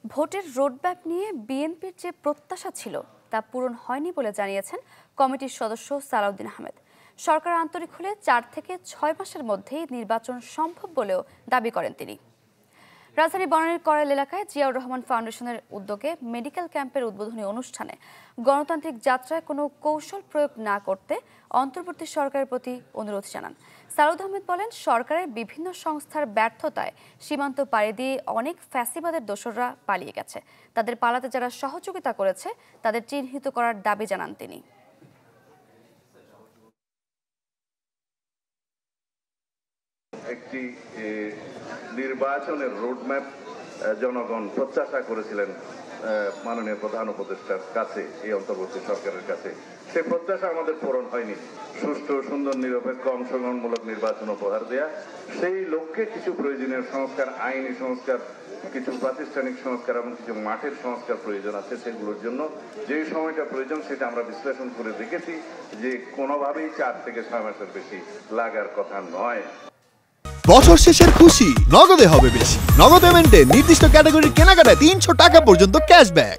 ভোটের রোডম্যাপ নিয়ে বিএনপির যে প্রত্যাশা ছিল তা পূরণ হয়নি বলে জানিয়েছেন কমিটির সদস্য সালাউদ্দিন আহমেদ। সরকার আন্তরিক হলে 4 থেকে 6 মাসের মধ্যেই নির্বাচন সম্ভব বলেও দাবি করেন তিনি। রাজধানী বনানীর করাইল এলাকায় জিয়াউর রহমান ফাউন্ডেশনের উদ্যোগে মেডিকেল ক্যাম্পের উদ্বোধনী অনুষ্ঠানে গণতান্ত্রিক যাত্রায় কোনো কৌশল প্রয়োগ না করতে অন্তর্বর্তী সরকারের প্রতি অনুরোধ জানান। সালাউদ্দিন আহমেদ বলেন, সরকারের বিভিন্ন সংস্থার ব্যর্থতায় সীমান্ত পাড়ি দিয়ে অনেক ফ্যাসিবাদের দোসররা পালিয়ে গেছে। তাদের পালাতে যারা সহযোগিতা করেছে তাদের চিহ্নিত করার দাবি জানান তিনি। একটি নির্বাচনের রোডম্যাপ জনগণ প্রত্যাশা করেছিলেন মাননীয় প্রধান উপদেষ্টার কাছে, এই অন্তর্বর্তী সরকারের কাছে। সেই প্রত্যাশা আমাদের পূরণ হয়নি। সুষ্ঠু, সুন্দর, নিরপেক্ষ, অংশগ্রহণমূলক নির্বাচন উপহার দেয়া, সেই লক্ষ্যে কিছু প্রয়োজনীয় সংস্কার, আইনি সংস্কার, কিছু প্রাতিষ্ঠানিক সংস্কার এবং কিছু মাঠের সংস্কার প্রয়োজন আছে। সেগুলোর জন্য যে সময়টা প্রয়োজন সেটা আমরা বিশ্লেষণ করে দেখেছি যে কোনোভাবেই 4 থেকে 6 মাসের বেশি লাগার কথা নয়। বছর শেষের খুশি নগদে হবে বেশি। নগদ পেমেন্টে নির্দিষ্ট ক্যাটাগরির কেনাকাটায় 300 টাকা পর্যন্ত ক্যাশব্যাক।